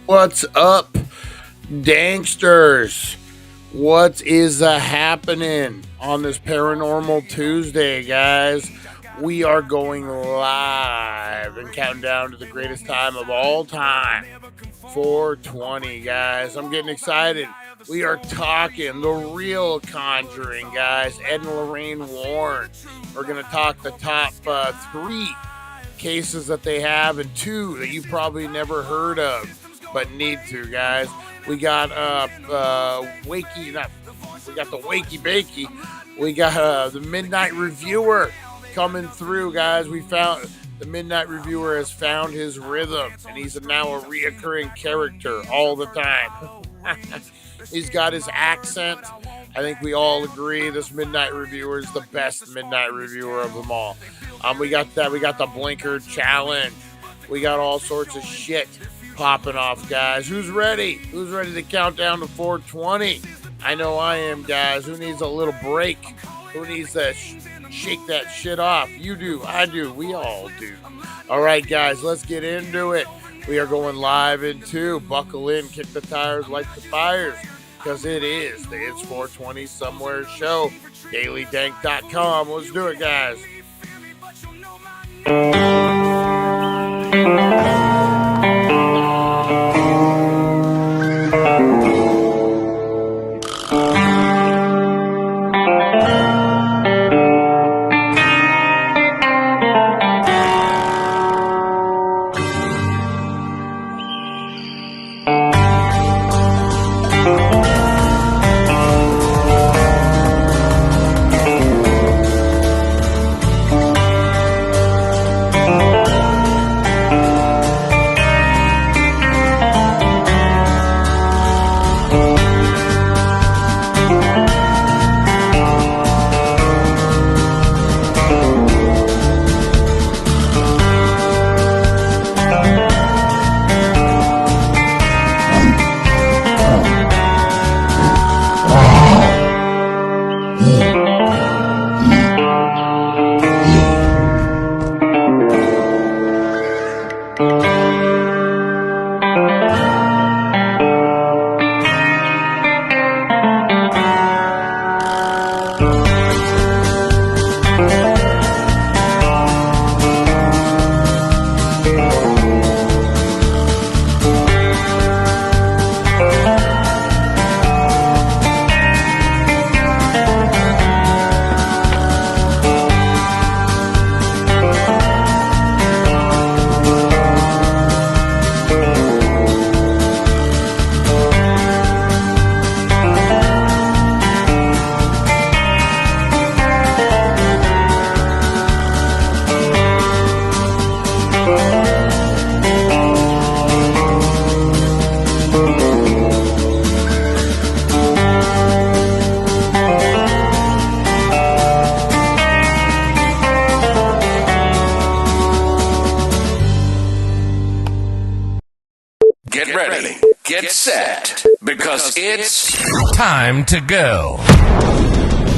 What's up, Danksters? What is happening on this Paranormal Tuesday, guys? We are going live and counting down to the greatest time of all time, 420, guys. I'm getting excited. We are talking the real Conjuring, guys. Ed and Lorraine Warren. We're going to talk the top three cases that they have and two that you probably never heard of but need to, guys. We got wakey not we got the wakey bakey. We got the midnight reviewer coming through, guys. We found the midnight reviewer has found his rhythm and he's now a reoccurring character all the time. He's got his accent. I think we all agree this midnight reviewer is the best midnight reviewer of them all. We got that. We got the blinker challenge. We got all sorts of shit popping off, guys. Who's ready? Who's ready to count down to 420? I know I am, guys. Who needs a little break? Who needs to shake that shit off? You do. I do. We all do. All right, guys. Let's get into it. We are going live in two. Buckle in, kick the tires, light the fires, because it is the It's 420 Somewhere show. DailyDank.com. Let's do it, guys. Get ready, get set, because it's time to go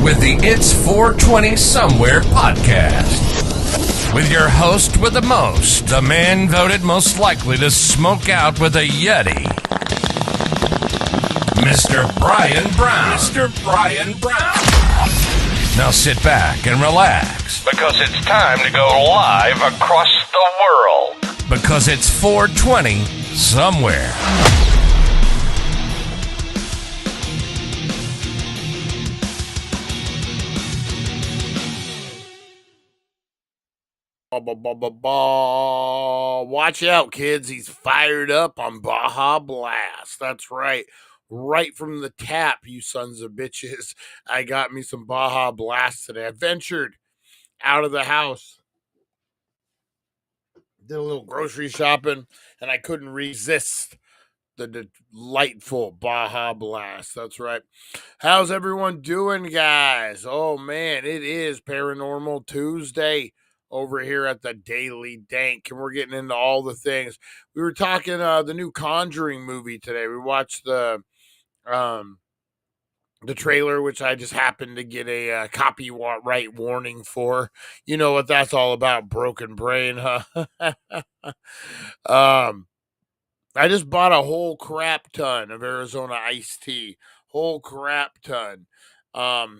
with the It's 420 Somewhere podcast. With your host with the most, the man voted most likely to smoke out with a Yeti, Mr. Brian Brown. Mr. Brian Brown. Now sit back and relax, because it's time to go live across the world. because it's 420 somewhere. Watch out, kids. He's fired up on Baja Blast. That's right. Right from the tap, you sons of bitches. I got me some Baja Blast today. I ventured out of the house, did a little grocery shopping, and I couldn't resist the delightful Baja Blast. That's right. How's everyone doing, guys? Oh, man, it is Paranormal Tuesday over here at the Daily Dank, and we're getting into all the things. We were talking the new Conjuring movie today. We watched the trailer, which I just happened to get a copyright warning for. You know what that's all about, broken brain, huh? I just bought a whole crap ton of Arizona iced tea. Whole crap ton.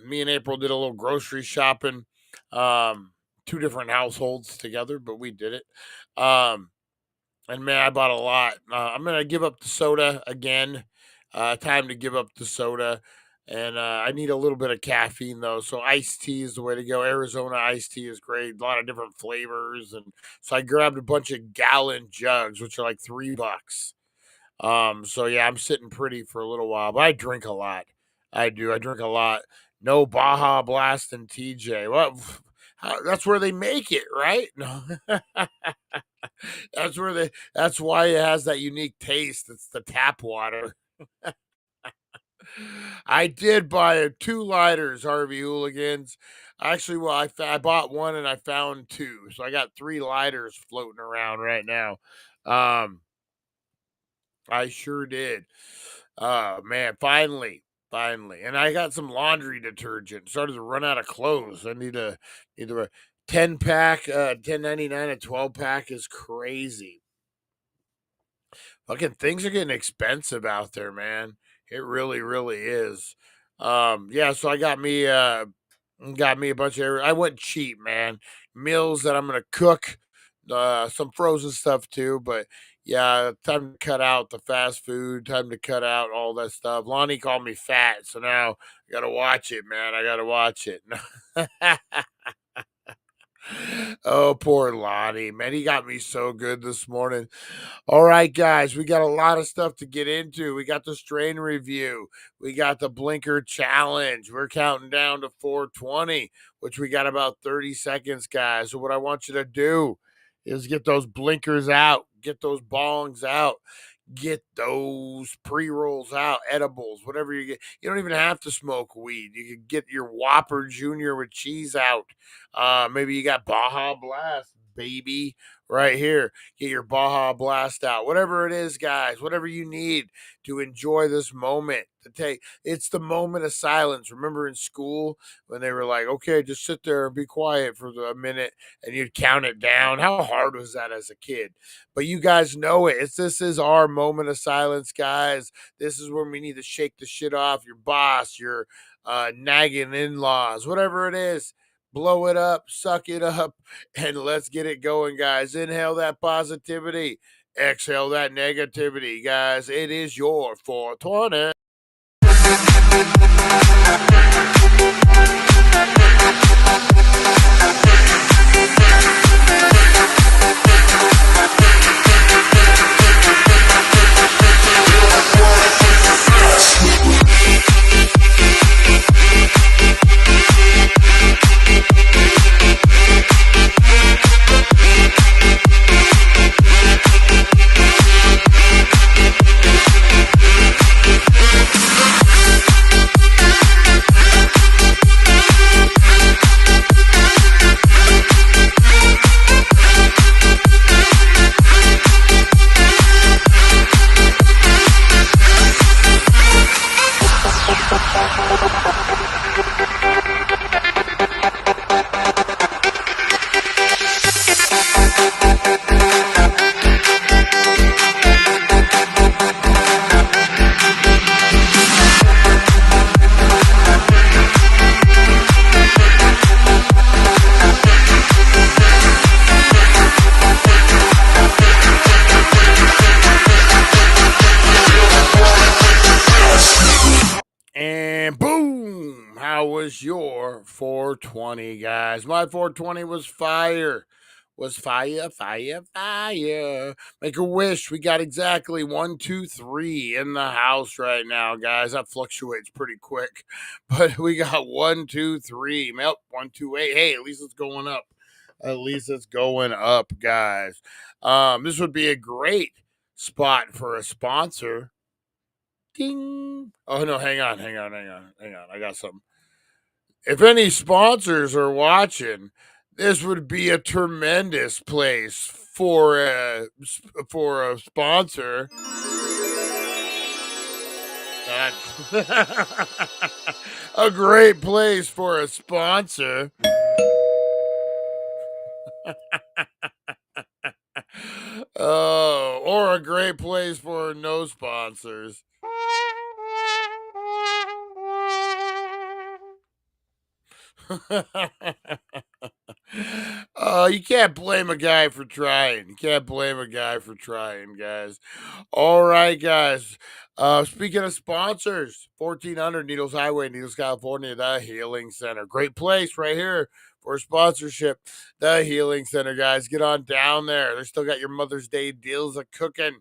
Me and April did a little grocery shopping. Um, two different households together, but we did it. Um, and man, I bought a lot. I'm gonna give up the soda again. Time to give up the soda. And I need a little bit of caffeine though, so iced tea is the way to go. Arizona iced tea is great, a lot of different flavors, and so I grabbed a bunch of gallon jugs, which are like $3. So yeah, I'm sitting pretty for a little while, but I drink a lot. I do. I drink a lot. No Baja Blast and TJ. Well, that's where they make it, right? No. That's where they. That's why it has that unique taste. It's the tap water. I did buy 2 lighters, Harvey Hooligans. Actually, well, I bought one and I found two, so I got 3 lighters floating around right now. Um, I sure did. Man, finally, and I got some laundry detergent. Started to run out of clothes. I need a either a 10 pack, 10.99, a 12 pack is crazy. Fucking things are getting expensive out there, man. It really, really is. Yeah, so I got me a bunch of I went cheap, man. Meals that I'm gonna cook, some frozen stuff too, but yeah, time to cut out the fast food, time to cut out all that stuff. Lonnie called me fat, so now I gotta watch it, man. I gotta watch it. Oh, poor Lonnie, man. He got me so good this morning. All right, guys, we got a lot of stuff to get into. We got the strain review. We got the blinker challenge. We're counting down to 420, which we got about 30 seconds, guys. So what I want you to do is get those blinkers out, get those bongs out, get those pre-rolls out, edibles, whatever you get. You don't even have to smoke weed. You can get your Whopper Junior with cheese out. Maybe you got Baja Blast, baby, right here. Get your Baja Blast out. Whatever it is, guys, whatever you need to enjoy this moment. To take it's the moment of silence. Remember in school when they were like, okay, just sit there and be quiet for a minute and you'd count it down. How hard was that as a kid? But you guys know it. This is our moment of silence, guys. This is when we need to shake the shit off your boss, your nagging in-laws, whatever it is. Blow it up, suck it up, and let's get it going, guys. Inhale that positivity, exhale that negativity, guys. It is your 420. And boom! How was your 420, guys? My 420 was fire. Was fire, fire, fire. Make a wish. We got exactly 1, 2, 3 in the house right now, guys. That fluctuates pretty quick. But we got 1, 2, 3. Nope, 1, 2, 8. Hey, at least it's going up. At least it's going up, guys. This would be a great spot for a sponsor. Ding. Oh no, hang on. I got something. If any sponsors are watching, this would be a tremendous place for a sponsor. A great place for a sponsor. Oh, or a great place for no sponsors. You can't blame a guy for trying. You can't blame a guy for trying, guys. All right, guys. Speaking of sponsors, 1400 Needles Highway, Needles, California, the Healing Center. Great place right here for sponsorship. The Healing Center, guys. Get on down there. They still got your Mother's Day deals cooking.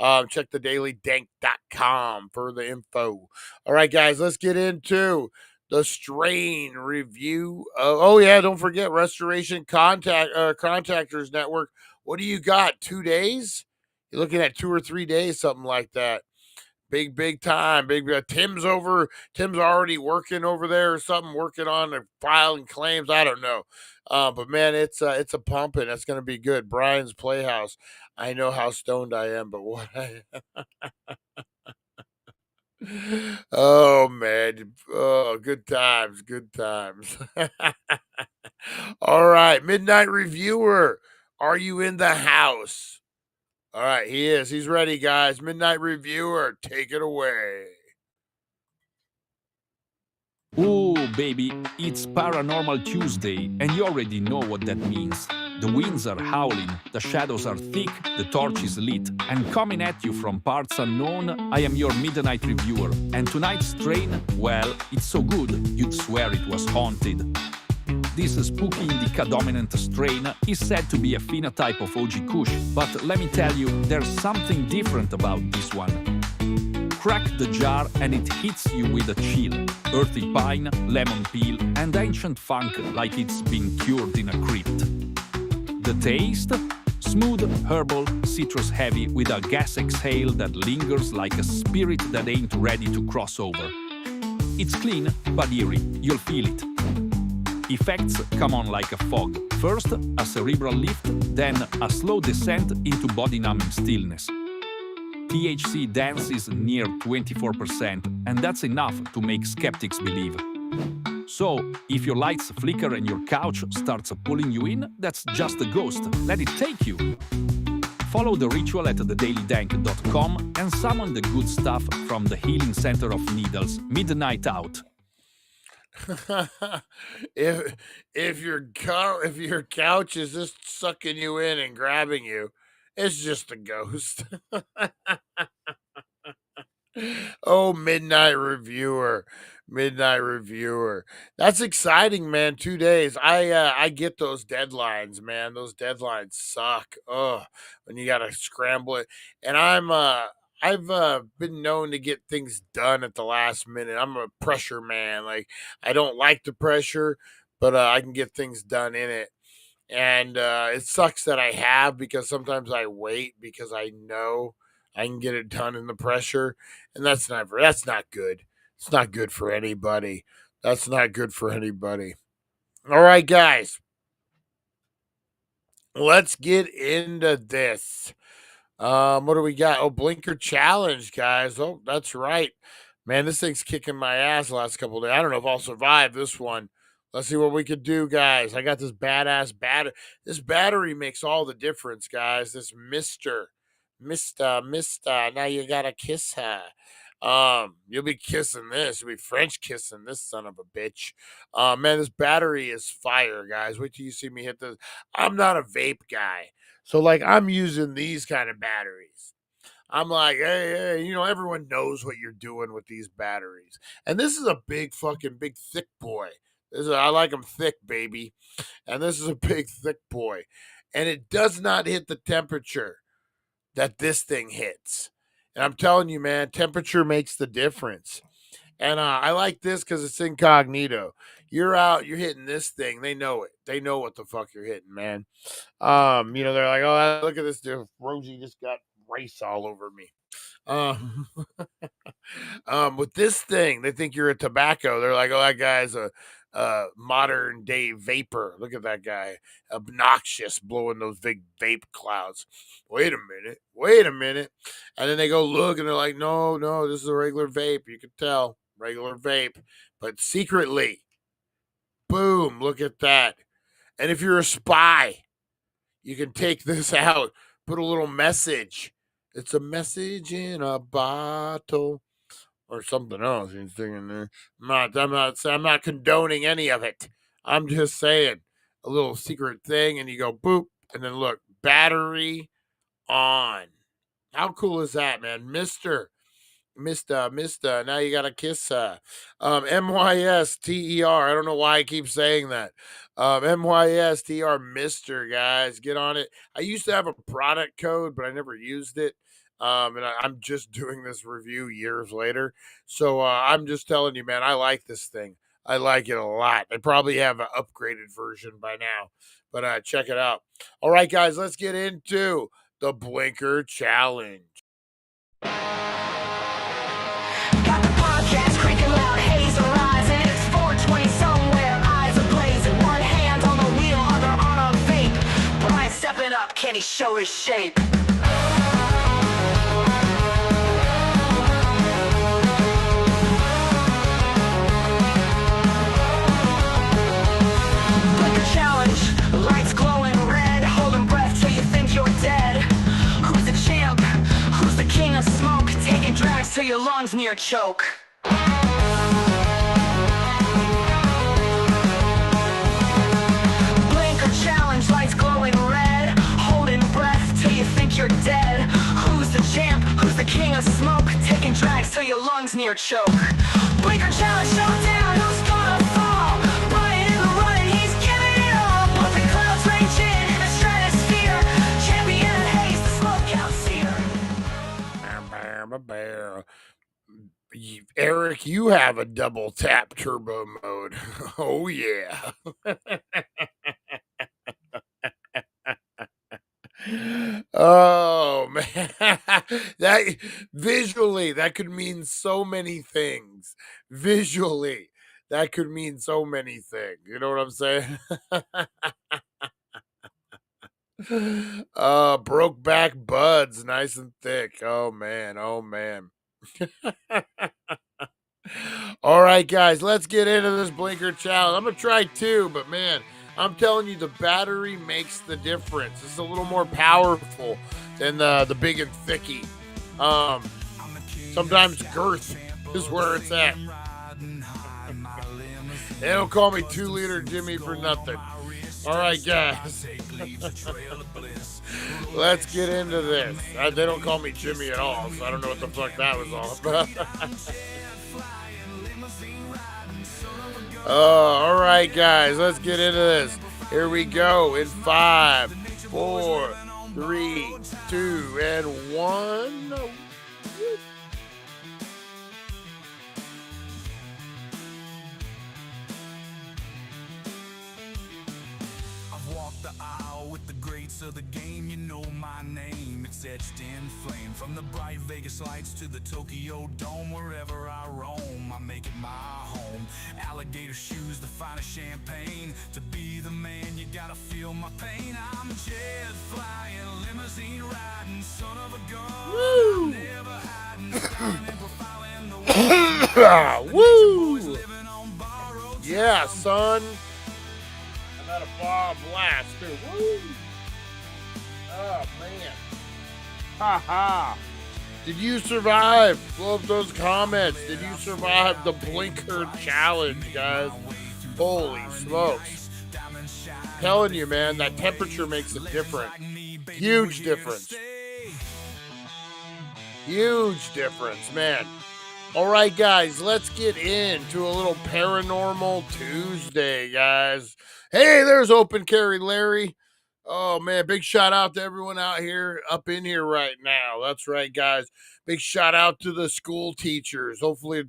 Check thedailydank.com for the info. All right, guys, let's get into the Strain review. Oh yeah, don't forget Restoration Contractors Network. What do you got? 2 days? You're looking at 2 or 3 days, something like that. Big time. Tim's already working over there or something, working on filing claims. I don't know. But man, it's a pumping. That's gonna be good. Brian's Playhouse. I know how stoned I am, but what oh man. Oh, good times, good times. All right, Midnight Reviewer. Are you in the house? All right, he is. He's ready, guys. Midnight Reviewer, take it away. Oh, baby, it's Paranormal Tuesday, and you already know what that means. The winds are howling, the shadows are thick, the torch is lit, and coming at you from parts unknown, I am your Midnight Reviewer, and tonight's strain, well, it's so good, you'd swear it was haunted. This spooky indica dominant strain is said to be a phenotype of OG Kush, but let me tell you, there's something different about this one. Crack the jar and it hits you with a chill. Earthy pine, lemon peel, and ancient funk like it's been cured in a crypt. The taste? Smooth, herbal, citrus heavy with a gas exhale that lingers like a spirit that ain't ready to cross over. It's clean but eerie, you'll feel it. Effects come on like a fog. First, a cerebral lift, then a slow descent into body-numbing stillness. THC dances near 24%, and that's enough to make skeptics believe. So, if your lights flicker and your couch starts pulling you in, that's just a ghost. Let it take you. Follow the ritual at thedailydank.com and summon the good stuff from the Healing Center of Needles, Midnight Out. if your couch is just sucking you in and grabbing you, it's just a ghost. Oh, Midnight Reviewer. That's exciting, man. 2 days. I get those deadlines, man. Those deadlines suck. Oh, when you gotta scramble it. And I've been known to get things done at the last minute. I'm a pressure man. Like I don't like the pressure, but I can get things done in it. And it sucks that I have because sometimes I wait because I know I can get it done in the pressure, and that's not good. It's not good for anybody. That's not good for anybody. All right, guys, let's get into this. What do we got? Oh, blinker challenge, guys. Oh, that's right. Man, this thing's kicking my ass the last couple of days. I don't know if I'll survive this one. Let's see what we could do, guys. I got this badass battery. This battery makes all the difference, guys. This Mister. Now you gotta kiss her. You'll be kissing this. You'll be French kissing this son of a bitch. Man, this battery is fire, guys. Wait till you see me hit this. I'm not a vape guy. So, like, I'm using these kind of batteries. I'm like, hey, everyone knows what you're doing with these batteries. And this is a big thick boy. I like them thick, baby. And this is a big, thick boy. And it does not hit the temperature that this thing hits. And I'm telling you, man, temperature makes the difference. And I like this because it's incognito. You're out, you're hitting this thing. They know it. They know what the fuck you're hitting, man. They're like, oh, look at this dude. Rosie just got rice all over me. With this thing, they think you're a tobacco. They're like, oh, that guy's a modern day vapor. Look at that guy, obnoxious, blowing those big vape clouds. Wait a minute. And then they go look and they're like, no, this is a regular vape. You can tell, regular vape. But secretly, boom, look at that. And if you're a spy, you can take this out, put a little message It's a message in a bottle. Or something else he's singing there. I'm not condoning any of it. I'm just saying a little secret thing, and you go boop, and then look, battery on. How cool is that, man? Mister. Now you gotta kiss her. MYSTER. I don't know why I keep saying that. MYSTR, Mister, guys. Get on it. I used to have a product code, but I never used it. And I'm just doing this review years later. So I'm just telling you, man, I like this thing. I like it a lot. I probably have an upgraded version by now, but check it out. All right, guys, let's get into the Blinker Challenge. Got the podcast cranking loud, haze arising. It's 420 somewhere, eyes are blazing. One hand on the wheel, other on a vape. Brian stepping up, can he show his shape? Blinker challenge, lights glowing red, holding breath till you think you're dead. Who's the champ? Who's the king of smoke? Taking drags till your lungs near choke. Blinker challenge, lights glowing red, holding breath till you think you're dead. Who's the champ? Who's the king of smoke? Taking drags till your lungs near choke. Blinker challenge showdown, who's gonna fall? Brian in the running, he's giving it all. Puffing clouds rage in the stratosphere. Champion of haze, the smokehouse seer. Eric, you have a double tap turbo mode. Oh, yeah. Oh, man. That visually, that could mean so many things. Visually, that could mean so many things. You know what I'm saying? Broke back buds, nice and thick. Oh, man. Oh, man. All right, guys, let's get into this Blinker Challenge. I'm going to try two, but man, I'm telling you, the battery makes the difference. It's a little more powerful than the big and thicky. Sometimes girth is where it's at. They don't call me 2-liter Jimmy for nothing. All right, guys. Let's get into this. They don't call me Jimmy at all, so I don't know what the fuck that was all about. All right, guys, let's get into this. Here we go in 5, 4, 3, 2, and 1. I've walked the aisle with the greats of the game. You know my name, it's etched in flame. From the bright Vegas lights to the Tokyo Dome, wherever I roam, I make it my home. Alligator shoes, the finest champagne. To be the man, you gotta feel my pain. I'm jet flying, limousine riding, son of a gun. Woo! Never hiding, styling and profiling the Woo! living on borrowed Yeah, son. I'm at a bar blast, too. Woo! Oh, man. Ha ha. Did you survive? Blow up those comments. Did you survive the Blinker Challenge, guys? Holy smokes. Telling you, man, that temperature makes a difference. Huge difference. Huge difference, man. All right, guys, let's get into a little Paranormal Tuesday, guys. Hey, there's Open Carry Larry. Oh, man, big shout out to everyone out here, up in here right now. That's right, guys. Big shout out to the school teachers. Hopefully,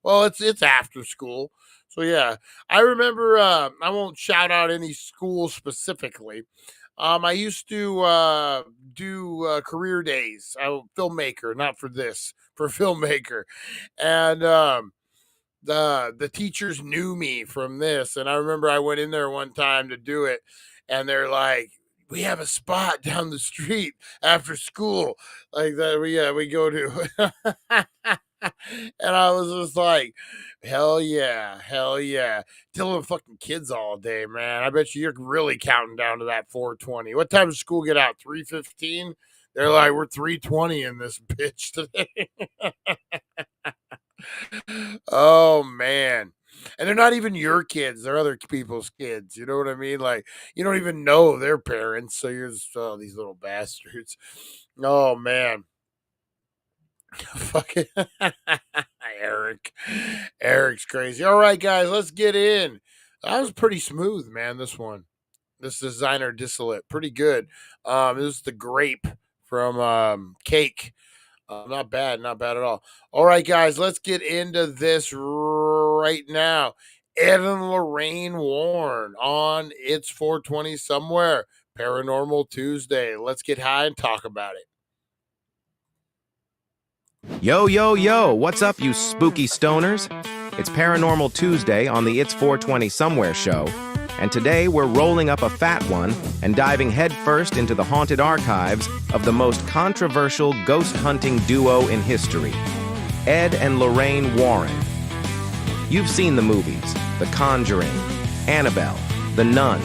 well, it's after school. So, yeah, I remember, I won't shout out any school specifically. I used to do career days. I'm a filmmaker, not for this, for filmmaker. And the teachers knew me from this. And I remember I went in there one time to do it. And they're like, we have a spot down the street after school. Like that, we go to. And I was just like, hell yeah. Telling fucking kids all day, man. I bet you're really counting down to that 4:20. What time does school get out? 3:15? They're like, we're 320 in this bitch today. Oh man. And they're not even your kids, they're other people's kids. You know what I mean? Like, you don't even know their parents, so you're just, oh, these little bastards. Oh man. Fucking Eric. Eric's crazy. All right, guys, let's get in. That was pretty smooth, man. This one. This designer distillate. Pretty good. This is the grape from Cake. Not bad, not bad at all. All right, guys, let's get into this right now. Ed and Lorraine Warren on It's 420 Somewhere. Paranormal Tuesday. Let's get high and talk about it. Yo, yo, yo, what's up, you spooky stoners? It's Paranormal Tuesday on the It's 420 Somewhere show, and today we're rolling up a fat one and diving headfirst into the haunted archives of the most controversial ghost hunting duo in history, Ed and Lorraine Warren. You've seen the movies, The Conjuring, Annabelle, The Nun.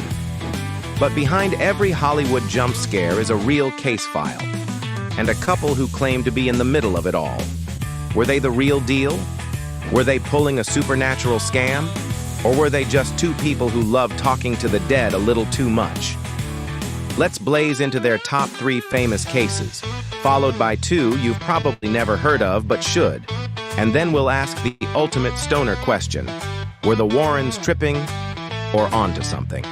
But behind every Hollywood jump scare is a real case file, and a couple who claim to be in the middle of it all. Were they the real deal? Were they pulling a supernatural scam? Or were they just two people who love talking to the dead a little too much? Let's blaze into their top 3 famous cases, followed by 2 you've probably never heard of but should. And then we'll ask the ultimate stoner question. Were the Warrens tripping or onto something?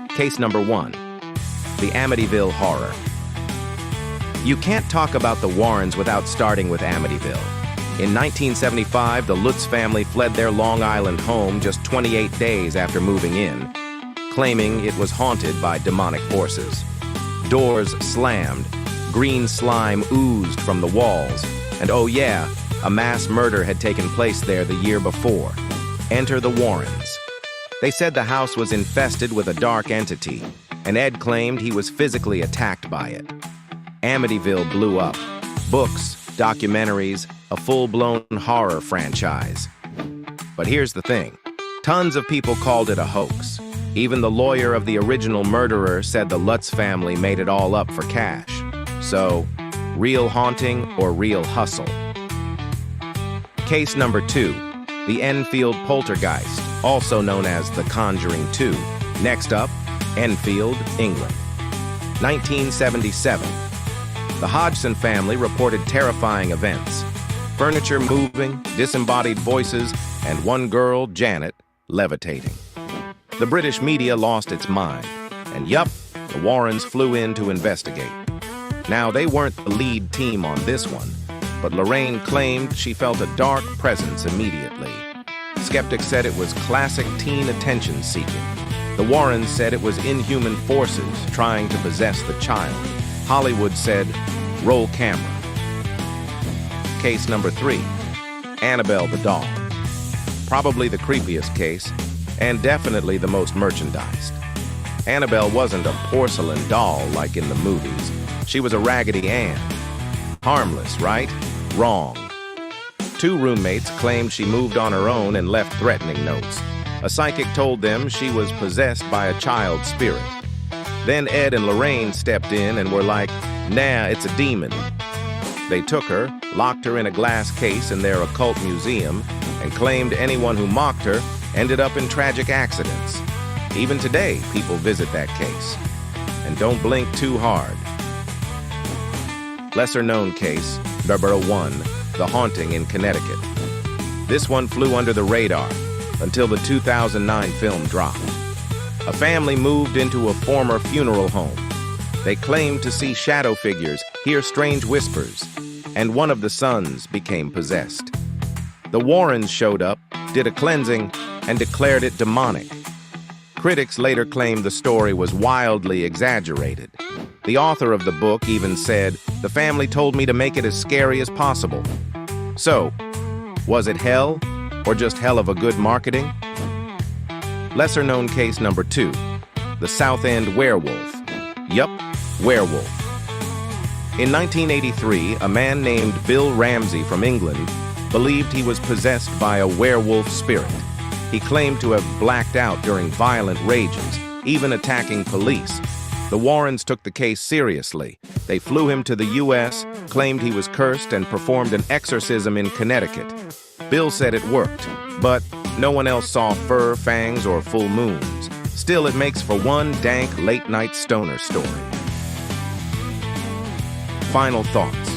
Case number 1. The Amityville Horror. You can't talk about the Warrens without starting with Amityville. In 1975, the Lutz family fled their Long Island home just 28 days after moving in, claiming it was haunted by demonic forces. Doors slammed, green slime oozed from the walls, and oh yeah, a mass murder had taken place there the year before. Enter the Warrens. They said the house was infested with a dark entity, and Ed claimed he was physically attacked by it. Amityville blew up. Books, documentaries, a full-blown horror franchise. But here's the thing. Tons of people called it a hoax. Even the lawyer of the original murderer said the Lutz family made it all up for cash. So, real haunting or real hustle? Case number 2. The Enfield Poltergeist, also known as the Conjuring 2. Next up, Enfield, England. 1977. The Hodgson family reported terrifying events. Furniture moving, disembodied voices, and one girl, Janet, levitating. The British media lost its mind, and yup, the Warrens flew in to investigate. Now, they weren't the lead team on this one, but Lorraine claimed she felt a dark presence immediately. Skeptics said it was classic teen attention-seeking. The Warrens said it was inhuman forces trying to possess the child. Hollywood said, roll camera. Case number 3, Annabelle the doll. Probably the creepiest case, and definitely the most merchandised. Annabelle wasn't a porcelain doll like in the movies. She was a Raggedy Ann. Harmless, right? Wrong. 2 roommates claimed she moved on her own and left threatening notes. A psychic told them she was possessed by a child spirit. Then Ed and Lorraine stepped in and were like, nah, it's a demon. They took her, locked her in a glass case in their occult museum, and claimed anyone who mocked her ended up in tragic accidents. Even today, people visit that case. And don't blink too hard. Lesser-known case, number 1, The Haunting in Connecticut. This one flew under the radar until the 2009 film dropped. A family moved into a former funeral home. They claimed to see shadow figures, hear strange whispers, and one of the sons became possessed. The Warrens showed up, did a cleansing, and declared it demonic. Critics later claimed the story was wildly exaggerated. The author of the book even said, the family told me to make it as scary as possible. So, was it hell, or just hell of a good marketing? Lesser-known case number 2, the South End werewolf. Yup, werewolf. In 1983, a man named Bill Ramsey from England believed he was possessed by a werewolf spirit. He claimed to have blacked out during violent rages, even attacking police. The Warrens took the case seriously. They flew him to the U.S., claimed he was cursed, and performed an exorcism in Connecticut. Bill said it worked, but no one else saw fur, fangs, or full moons. Still, it makes for one dank late-night stoner story. Final thoughts.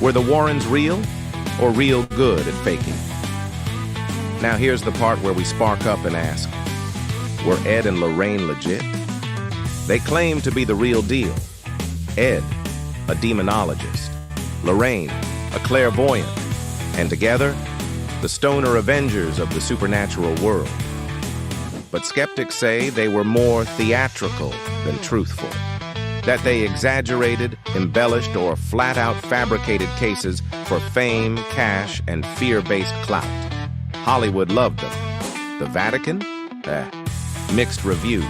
Were the Warrens real, or real good at faking? Now here's the part where we spark up and ask, were Ed and Lorraine legit? They claim to be the real deal. Ed, a demonologist. Lorraine, a clairvoyant. And together, the stoner avengers of the supernatural world. But skeptics say they were more theatrical than truthful. That they exaggerated, embellished, or flat-out fabricated cases for fame, cash, and fear-based clout. Hollywood loved them. The Vatican? Mixed reviews.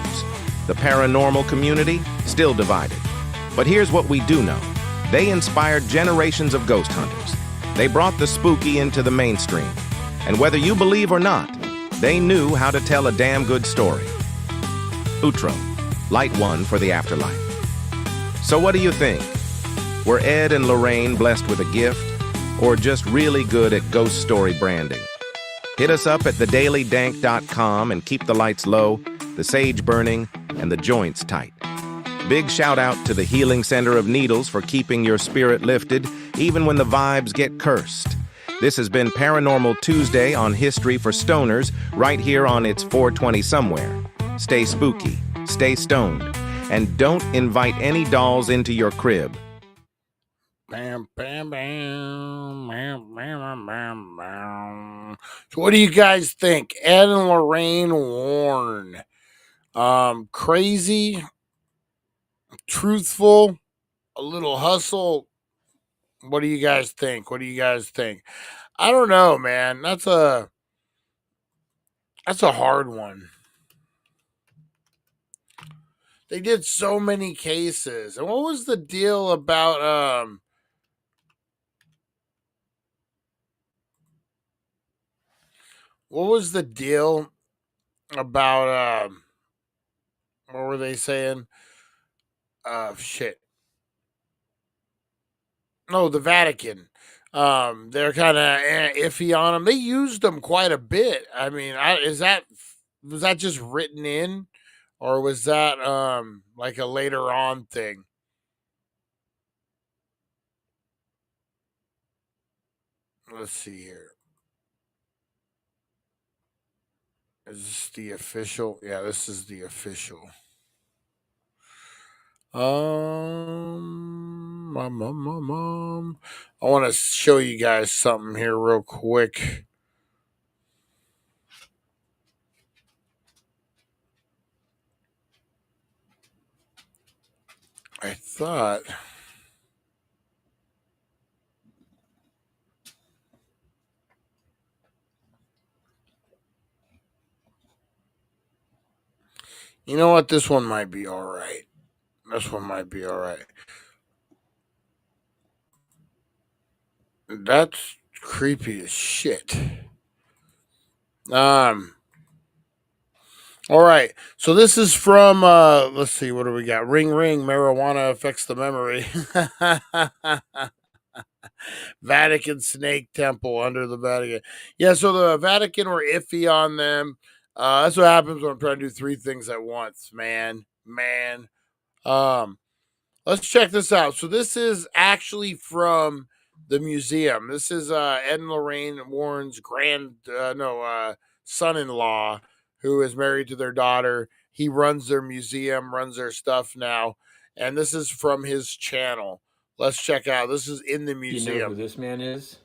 The paranormal community? Still divided. But here's what we do know. They inspired generations of ghost hunters. They brought the spooky into the mainstream. And whether you believe or not, they knew how to tell a damn good story. Outro. Light one for the afterlife. So what do you think? Were Ed and Lorraine blessed with a gift, or just really good at ghost story branding? Hit us up at thedailydank.com and keep the lights low, the sage burning, and the joints tight. Big shout out to the Healing Center of Needles for keeping your spirit lifted, even when the vibes get cursed. This has been Paranormal Tuesday on History for Stoners, right here on It's 420 Somewhere. Stay spooky, stay stoned, and don't invite any dolls into your crib. Bam, bam, bam, bam, bam, bam, bam. So what do you guys think? Ed and Lorraine Warren. Crazy, truthful, a little hustle. What do you guys think? What do you guys think? I don't know, man. That's a hard one. They did so many cases. And what was the deal about what was the deal about what were they saying? Shit. No, the Vatican. They're kind of iffy on them. They used them quite a bit. I mean, was that just written in, or was that like a later on thing? Let's see here. Is this the official? Yeah, this is the official. I want to show you guys something here real quick. I thought. You know what? This one might be all right. This one might be all right. That's creepy as shit. All right. So this is from let's see, what do we got? Ring ring, marijuana affects the memory. Vatican Snake Temple under the Vatican. Yeah, so the Vatican were iffy on them. That's what happens when I'm trying to do three things at once, man. Let's check this out. So this is actually from the museum. This is Ed and Lorraine Warren's son-in-law, who is married to their daughter. He runs their museum, runs their stuff now, and this is from his channel. Let's check out. This is in the museum. You know who this man is?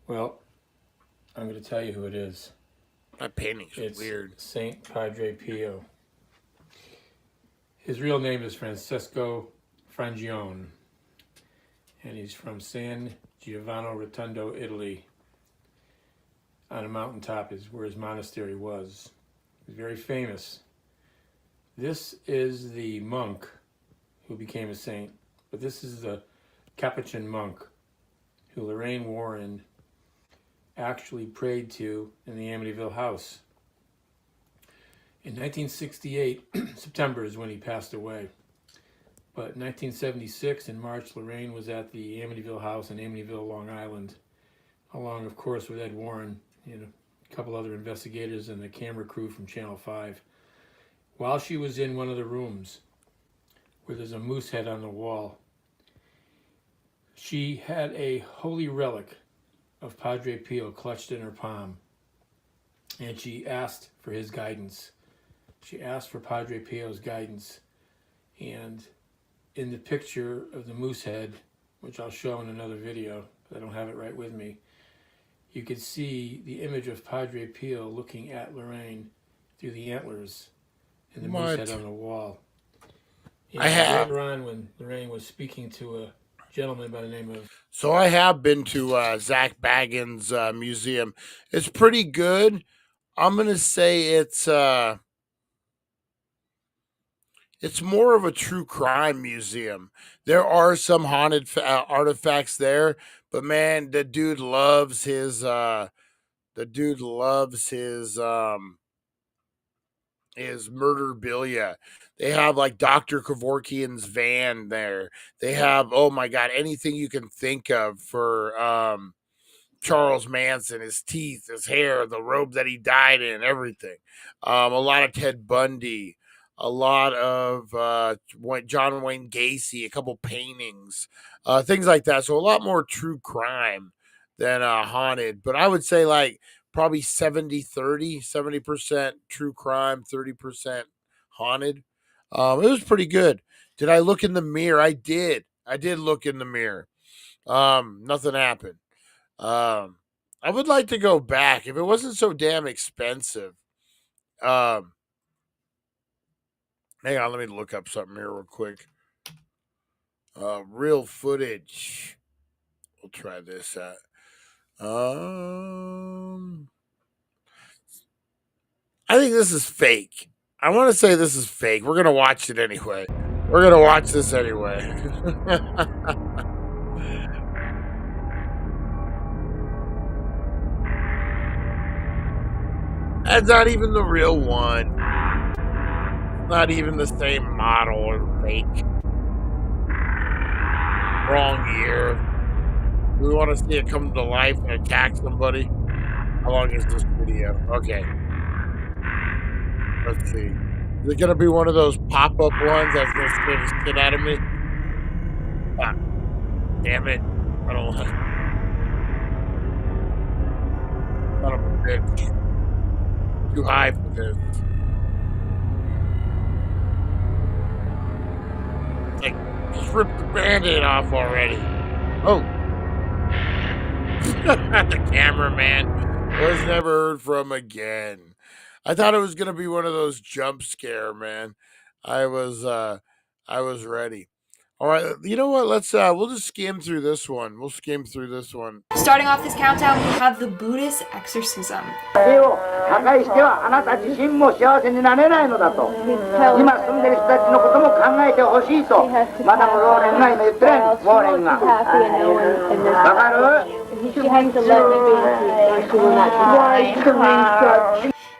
Well, I'm going to tell you who it is. That painting's It's weird. Saint Padre Pio. His real name is Francesco Frangione, and he's from San Giovanni Rotondo, Italy. On a mountaintop is where his monastery was. He's very famous. This is the monk who became a saint, but this is the Capuchin monk who Lorraine Warren actually prayed to in the Amityville house. In 1968, September is when he passed away. But in 1976, in March, Lorraine was at the Amityville house in Amityville, Long Island, along, of course, with Ed Warren, a couple other investigators and the camera crew from Channel 5. While she was in one of the rooms, where there's a moose head on the wall, she had a holy relic of Padre Pio clutched in her palm, and she asked for his guidance. She asked for Padre Pio's guidance, and in the picture of the moose head, which I'll show in another video, but I don't have it right with me, you could see the image of Padre Pio looking at Lorraine through the antlers and the moose head on the wall. And later on, when Lorraine was speaking to a gentleman by the name of... So I have been to Zach Bagans' museum. It's pretty good. I'm going to say it's more of a true crime museum. There are some haunted artifacts there, but man, the dude loves his murderabilia. They have like Dr. Kevorkian's van there. They have, oh my God, anything you can think of for Charles Manson, his teeth, his hair, the robe that he died in, everything. A lot of Ted Bundy, a lot of John Wayne Gacy, a couple paintings, things like that. So a lot more true crime than haunted. But I would say like probably 70-30, 70% true crime, 30% haunted. It was pretty good. Did I look in the mirror? I did. I did look in the mirror. Nothing happened. I would like to go back if it wasn't so damn expensive. Hang on, let me look up something here real quick. Real footage. We'll try this out. I think this is fake. I want to say this is fake. We're going to watch it anyway. We're going to watch this anyway. That's not even the real one. Not even the same model or fake. Wrong year. We want to see it come to life and attack somebody. How long is this video? Okay. Let's see. Is it going to be one of those pop-up ones that's going to scare the shit out of me? Ah, damn it. I don't like it. Son of a bitch. Too high for this. Like, just rip the band-aid off already. Oh. The cameraman was never heard from again. I thought it was gonna be one of those jump scare, man. I was ready. All right, you know what? Let's we'll just skim through this one. We'll skim through this one. Starting off this countdown, we have the Buddhist exorcism.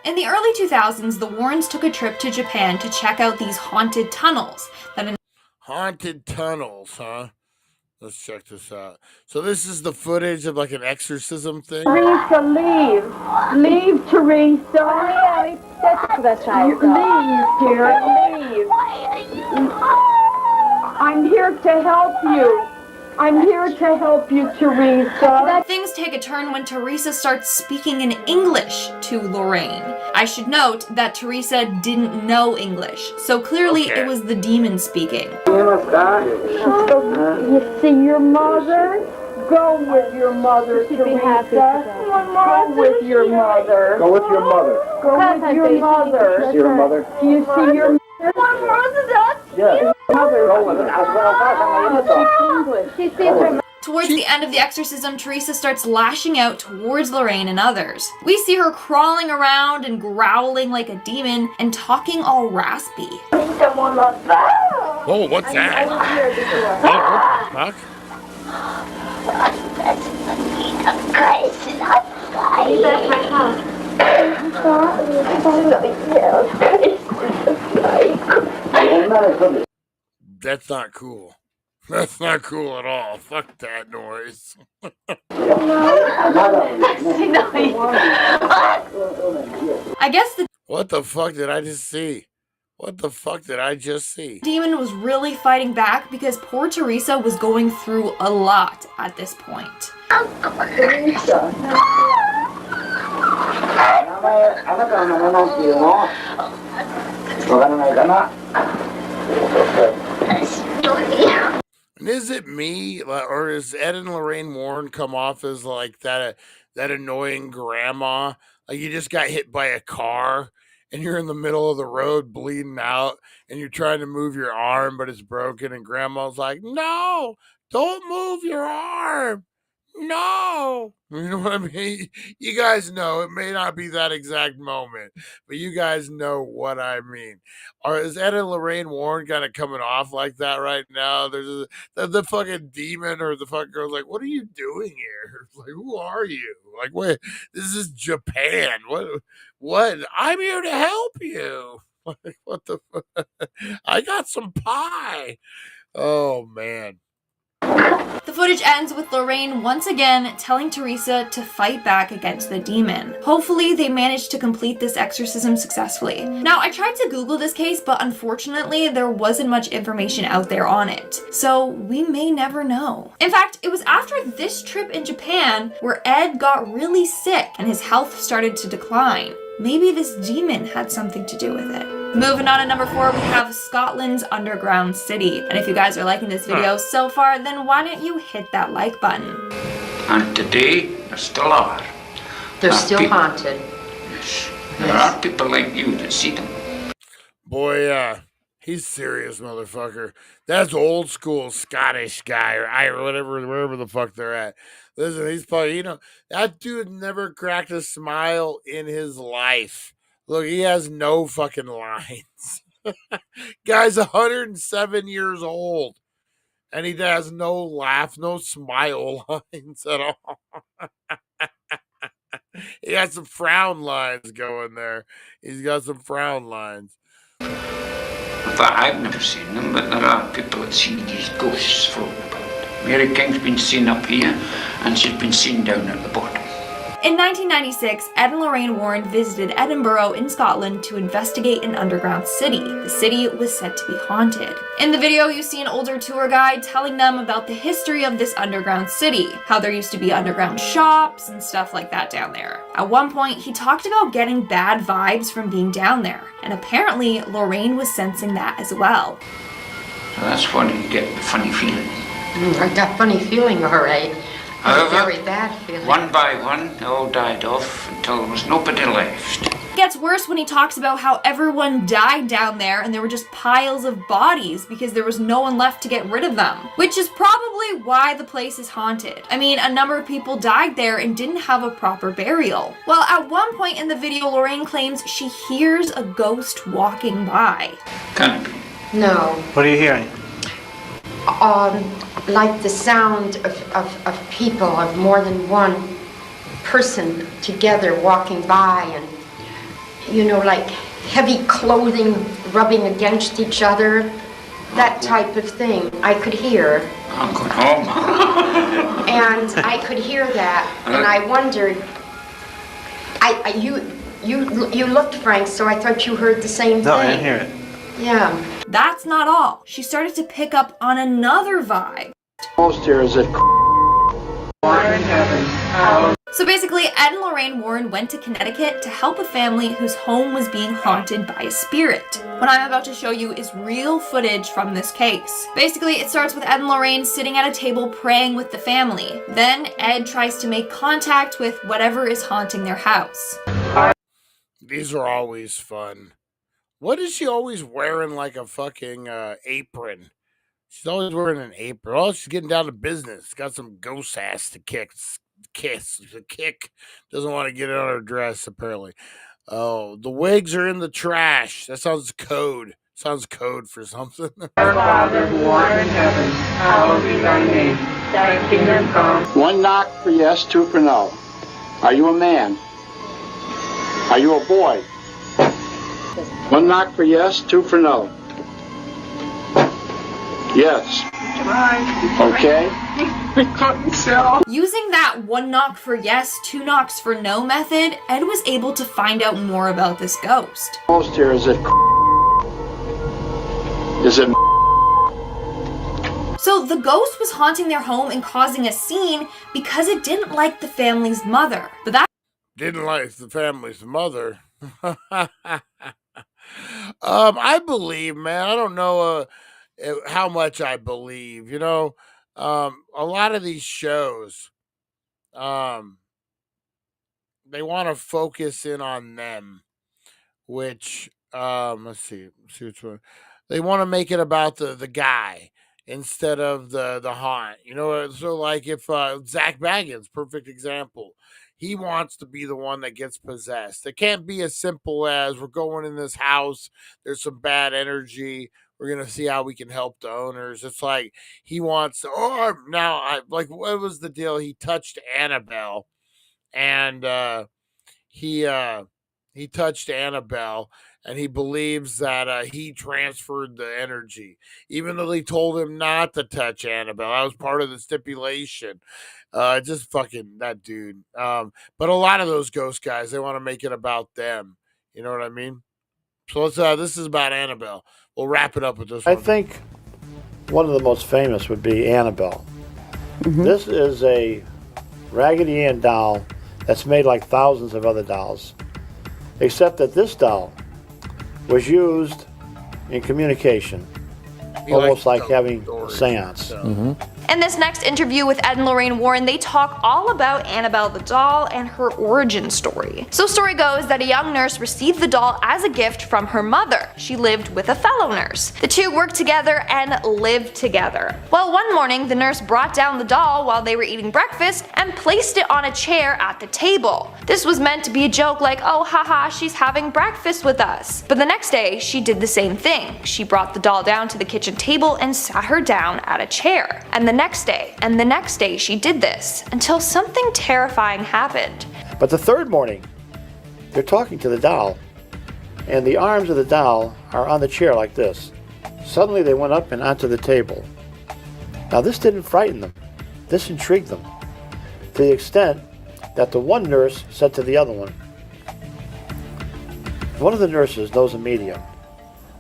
In the early 2000s, the Warrens took a trip to Japan to check out these haunted tunnels. Haunted tunnels, huh? Let's check this out. So this is the footage of like an exorcism thing. Teresa, leave. Leave, Teresa. Leave, dear. Leave. I'm here to help you. I'm here to help you, Teresa. Things take a turn when Teresa starts speaking in English to Lorraine. I should note that Teresa didn't know English, so clearly it was the demon speaking. You see your mother? Go with your mother, Teresa. Go with your mother. Go with your mother. Go with your mother. See your mother? Do you see your mother? Yes. Mother. Go with her. She sees her. Towards the end of the exorcism, Teresa starts lashing out towards Lorraine and others. We see her crawling around and growling like a demon and talking all raspy. Oh, what's that? Oh, what the fuck? That's not cool. That's not cool at all. Fuck that noise. I guess the What the fuck did I just see? What the fuck did I just see? demon was really fighting back because poor Teresa was going through a lot at this point. And is it me, or is Ed and Lorraine Warren come off as like that annoying grandma? Like you just got hit by a car and you're in the middle of the road bleeding out and you're trying to move your arm, but it's broken. And grandma's like, no, don't move your arm. No. You know what I mean? You guys know it may not be that exact moment, but you guys know what I mean. Or is Ed and Lorraine Warren kind of coming off like that right now? There's the fucking demon or the fucking girl's like, what are you doing here? Like, who are you? Like, wait, this is Japan. What? I'm here to help you. Like, what the fuck? I got some pie. Oh, man. The footage ends with Lorraine once again telling Teresa to fight back against the demon. Hopefully they managed to complete this exorcism successfully. Now, I tried to Google this case, but unfortunately there wasn't much information out there on it, so we may never know. In fact, it was after this trip in Japan where Ed got really sick and his health started to decline. Maybe this demon had something to do with it. Moving on to number 4, we have Scotland's underground city. And if you guys are liking this video so far, then why don't you hit that like button? And today, they still are. They're still haunted. Yes. There are people like you that see them. Boy, he's serious, motherfucker. That's old school Scottish guy or Irish, wherever the fuck they're at. Listen, he's probably, that dude never cracked a smile in his life. Look, he has no fucking lines. Guy's 107 years old. And he has no laugh, no smile lines at all. He got some frown lines going there. He's got some frown lines. I've never seen them, but there are people that see these ghosts floating about. Mary King's been seen up here, and she's been seen down at the bottom. In 1996, Ed and Lorraine Warren visited Edinburgh in Scotland to investigate an underground city. The city was said to be haunted. In the video, you see an older tour guide telling them about the history of this underground city, how there used to be underground shops and stuff like that down there. At one point, he talked about getting bad vibes from being down there, and apparently Lorraine was sensing that as well. So that's when you get the funny feeling. I got funny feeling, all right. However, very bad feeling. One by one, they all died off until there was nobody left. It gets worse when he talks about how everyone died down there and there were just piles of bodies because there was no one left to get rid of them. Which is probably why the place is haunted. I mean, a number of people died there and didn't have a proper burial. Well, at one point in the video, Lorraine claims she hears a ghost walking by. Can it be? No. What are you hearing? Like the sound of people, of more than one person together walking by, and like heavy clothing rubbing against each other, that type of thing. I could hear. I'm going home. And I could hear that, and I wondered. You looked, Frank, so I thought you heard the same thing. No, I didn't hear it. Yeah. That's not all. She started to pick up on another vibe. Most here is it in heaven. So basically, Ed and Lorraine Warren went to Connecticut to help a family whose home was being haunted by a spirit. What I'm about to show you is real footage from this case. Basically, it starts with Ed and Lorraine sitting at a table praying with the family. Then Ed tries to make contact with whatever is haunting their house. These are always fun. What is she always wearing, like a fucking apron? She's always wearing an apron. Oh, she's getting down to business. Got some ghost ass to kick. Doesn't want to get it on her dress, apparently. Oh, the wigs are in the trash. That sounds code. Sounds code for something. Our Father who art in heaven, hallowed be thy name. Thy kingdom come. One knock for yes, two for no. Are you a man? Are you a boy? 1 knock for yes, 2 for no. Yes. Okay. Using that 1 knock for yes, 2 knocks for no method, Ed was able to find out more about this ghost. Most here, is it? Is it? So the ghost was haunting their home and causing a scene because it didn't like the family's mother. But that Didn't like the family's mother. I believe, man. I don't know how much I believe. You know, a lot of these shows, they want to focus in on them, which let's see which one. They want to make it about the guy instead of the haunt. You know, so like if Zach Baggins, perfect example. He wants to be the one that gets possessed. It can't be as simple as we're going in this house, there's some bad energy, we're gonna see how we can help the owners. It's like he wants to, like, what was the deal? He touched Annabelle, and he touched Annabelle, and he believes that he transferred the energy, even though they told him not to touch Annabelle. That was part of the stipulation. Just fucking that dude. But a lot of those ghost guys, they want to make it about them. You know what I mean? So let's. This is about Annabelle. We'll wrap it up with this one. I think one of the most famous would be Annabelle. This is a Raggedy Ann doll that's made like thousands of other dolls, except that this doll was used in communication, almost like having a seance. In this next interview with Ed and Lorraine Warren, they talk all about Annabelle the doll and her origin story. So story goes that a young nurse received the doll as a gift from her mother. She lived with a fellow nurse. The two worked together and lived together. Well, one morning, the nurse brought down the doll while they were eating breakfast and placed it on a chair at the table. This was meant to be a joke like, oh haha, she's having breakfast with us. But the next day, she did the same thing. She brought the doll down to the kitchen table and sat her down at a chair. And the next day she did this until something terrifying happened. But the third morning, they're talking to the doll, and the arms of the doll are on the chair like this. Suddenly they went up and onto the table. Now this didn't frighten them. This intrigued them, to the extent that the one nurse said to the other one of the nurses knows a medium.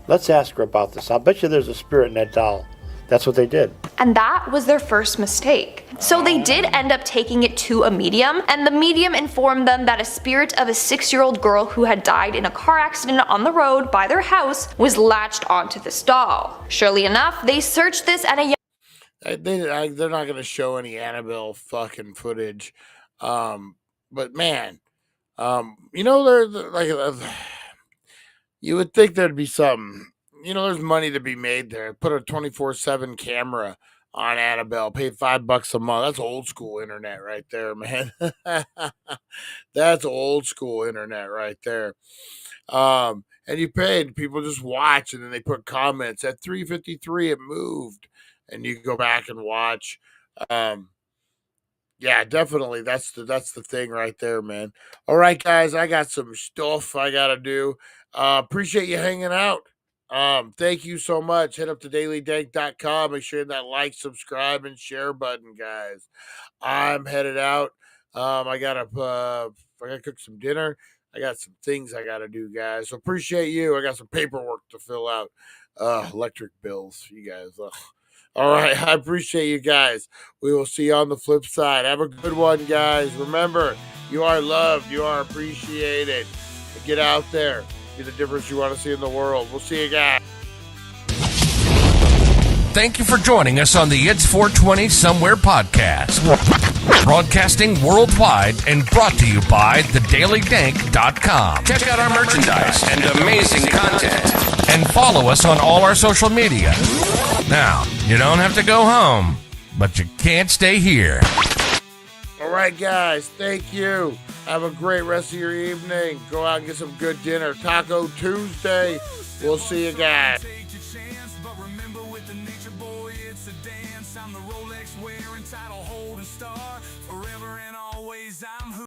Let's ask her about this. I'll bet you there's a spirit in that doll. That's what they did. And that was their first mistake. So they did end up taking it to a medium, and the medium informed them that a spirit of a 6-year-old girl who had died in a car accident on the road by their house was latched onto this doll. Surely enough, they searched this and they're not going to show any Annabelle fucking footage. But man, you know, they're like, you would think there'd be something. You know, there's money to be made there. Put a 24/7 camera on Annabelle. Pay $5 a month. That's old school internet right there, man. That's old school internet right there. And you paid, people just watch, and then they put comments at 3:53. It moved, and you go back and watch. Yeah, definitely. That's the thing right there, man. All right, guys, I got some stuff I gotta do. Appreciate you hanging out. Thank you so much. Head up to dailydank.com. Make sure that like, subscribe, and share button, guys. I'm headed out. I gotta cook some dinner. I got some things I gotta do, guys. So appreciate you. I got some paperwork to fill out. Electric bills, you guys. All right, I appreciate you guys. We will see you on the flip side. Have a good one, guys. Remember, you are loved. You are appreciated. Get out there. Be the difference you want to see in the world. We'll see you guys. Thank you for joining us on the It's 420 Somewhere podcast. Broadcasting worldwide and brought to you by thedailydank.com. Check out our merchandise and amazing content. And follow us on all our social media. Now, you don't have to go home, but you can't stay here. All right, guys. Thank you. Have a great rest of your evening. Go out and get some good dinner. Taco Tuesday. We'll see you guys.